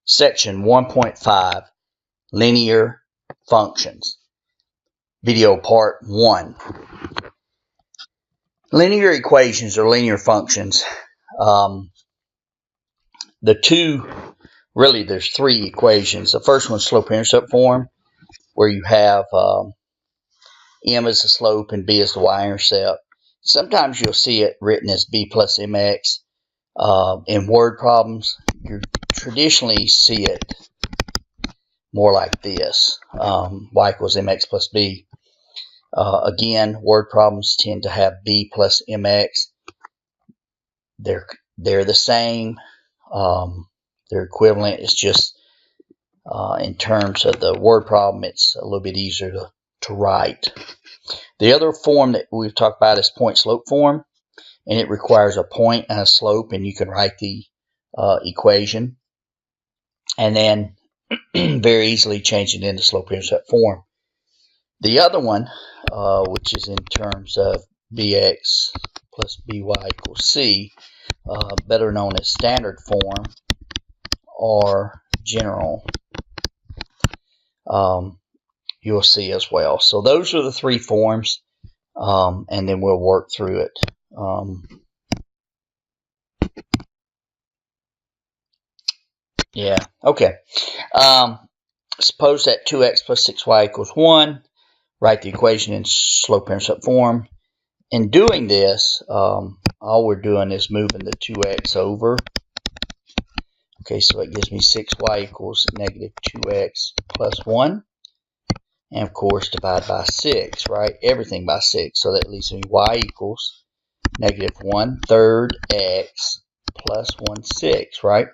Section 1.5, Linear Functions. Video Part 1. Linear equations or linear functions. There's three equations. The first one's slope-intercept form, where you have m as the slope and b as the y-intercept. Sometimes you'll see it written as b plus mx. In word problems, you traditionally see it more like this, y equals mx plus b. Again, word problems tend to have b plus mx. They're the same. They're equivalent. It's just in terms of the word problem, it's a little bit easier to write. The other form that we've talked about is point slope form, and it requires a point and a slope, and you can write the equation and then very easily change it into slope-intercept form. The other one, which is in terms of bx plus by equals c, better known as standard form or general, you'll see as well. So those are the three forms, and then we'll work through it. Okay. Suppose that 2x plus 6y equals 1. Write the equation in slope-intercept form. In doing this, all we're doing is moving the 2x over. Okay, so it gives me 6y equals negative 2x plus 1. And of course, divide by 6, right? Everything by 6. So that leaves me y equals negative 1/3 x plus 1/6, right?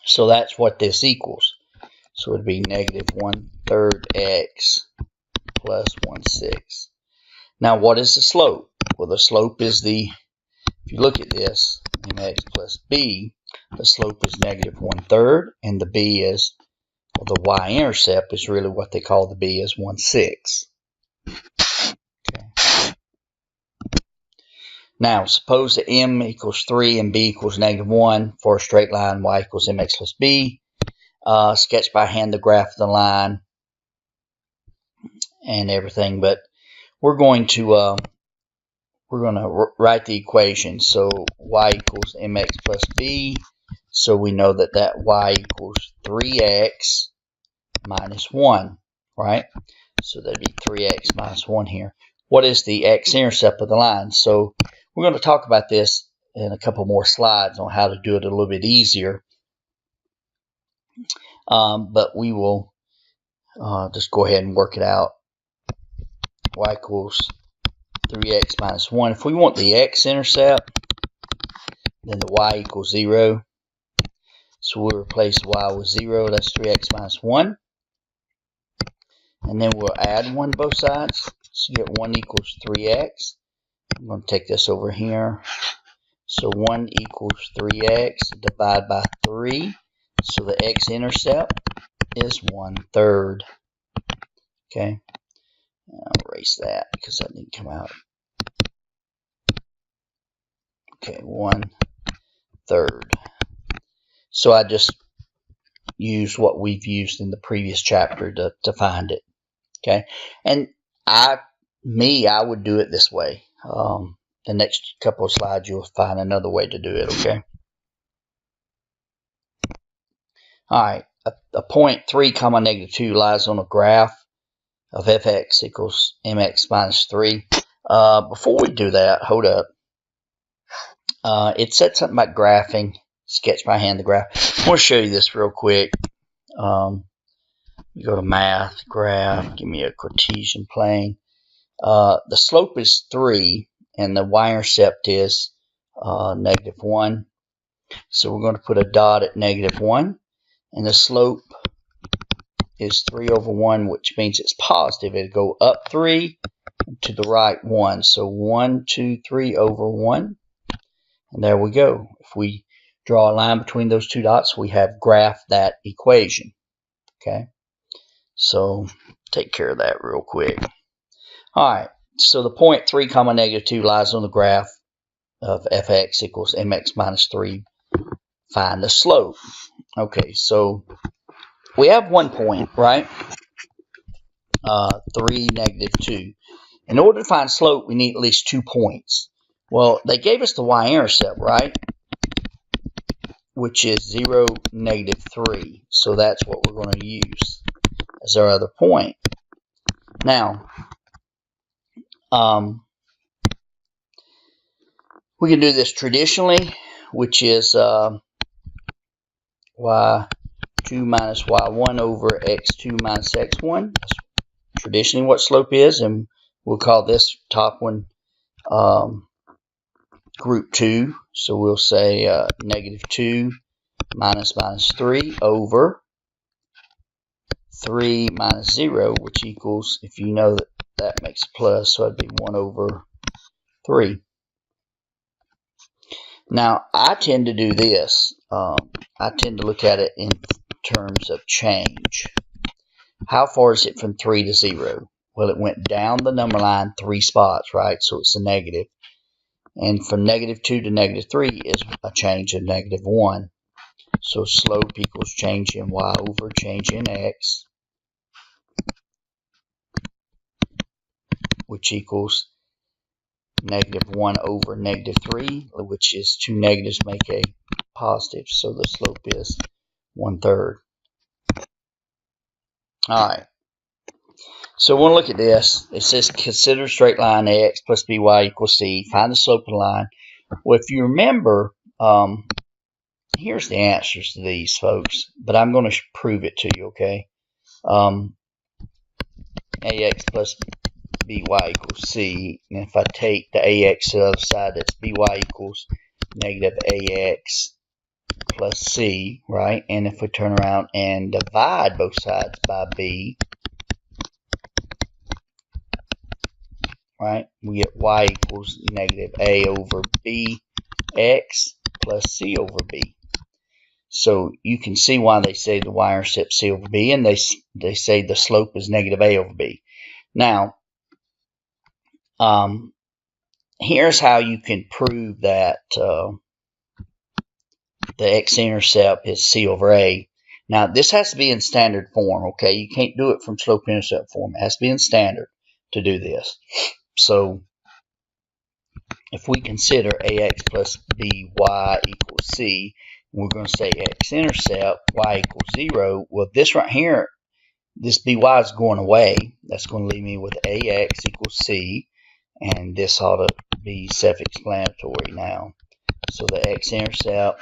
So that's what this equals. So it would be negative 1/3 x plus 1/6. Now, what is the slope? Well, the slope is if you look at this, mx plus b, the slope is negative 1/3, and the b is, well, the y-intercept is really what they call the b is 1/6. Okay. Now, suppose that m equals 3 and b equals negative 1 for a straight line y equals mx plus b. Sketch by hand the graph of the line and everything, but we're going to write the equation. So y equals mx plus b. So we know that y equals 3x minus 1, right? So that'd be 3x minus 1 here. What is the x-intercept of the line? So we're going to talk about this in a couple more slides on how to do it a little bit easier. But we will just go ahead and work it out. Y equals 3x minus 1. If we want the x-intercept, then the y equals 0. So we'll replace y with 0. That's 3x minus 1. And then we'll add 1 to both sides. So you get 1 equals 3x. I'm going to take this over here. So 1 equals 3x. Divide by 3. So the x-intercept is 1/3. Okay. I'll erase that because that didn't come out. Okay, 1/3. So I just used what we've used in the previous chapter to find it. Okay, and I would do it this way. The next couple of slides you'll find another way to do it. Okay. All right, a point 3, negative 2 lies on a graph of fx equals mx minus 3. Before we do that, hold up. It said something about graphing. Sketch by hand the graph. I want to show you this real quick. You go to math, graph, give me a Cartesian plane. The slope is 3, and the y-intercept is negative 1. So we're going to put a dot at negative 1. And the slope is 3 over 1, which means it's positive. It'll go up 3 and to the right 1. So 1, 2, 3 over 1. And there we go. If we draw a line between those two dots, we have graphed that equation. Okay. So take care of that real quick. All right. So the point 3, negative 2 lies on the graph of fx equals mx minus 3. Find the slope. Okay, so we have 1 point, right? 3, -2. In order to find slope, we need at least 2 points. Well, they gave us the y-intercept, right? Which is 0, -3. So that's what we're going to use as our other point. Now, we can do this traditionally, which is y2 minus y1 over x2 minus x1. That's traditionally what slope is, and we'll call this top one group 2. So we'll say -2 minus 3 over 3 minus 0, which equals, if you know that makes a plus, so it'd be 1 over 3. Now, I tend to do this. I tend to look at it in terms of change. How far is it from 3 to 0? Well, it went down the number line 3 spots, right? So it's a negative. And from -2 to -3 is a change of -1. So slope equals change in y over change in x, which equals -1 over -3, which is 2 negatives make a positive. So the slope is 1/3. All right. So we'll look at this. It says consider a straight line x plus by equals c. Find the slope of the line. Well, if you remember, here's the answers to these, folks. But I'm going to prove it to you, okay? Ax plus by equals c. And if I take the ax to the other side, that's by equals -ax plus c, right? And if we turn around and divide both sides by b, right, we get y equals -a over bx plus c over b. So you can see why they say the y-intercept c over b, and they say the slope is -a over b. Now, here's how you can prove that the x-intercept is c over a. Now, this has to be in standard form, okay? You can't do it from slope-intercept form. It has to be in standard to do this. So, if we consider ax plus by equals c, we're going to say x-intercept, y equals 0. Well, this right here, this by is going away. That's going to leave me with ax equals c, and this ought to be self-explanatory now. So the x-intercept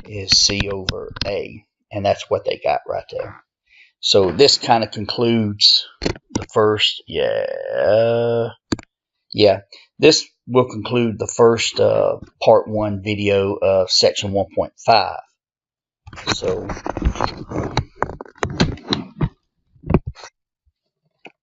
is c over a, and that's what they got right there. So this kind of concludes the first, this will conclude the first part 1 video of section 1.5. So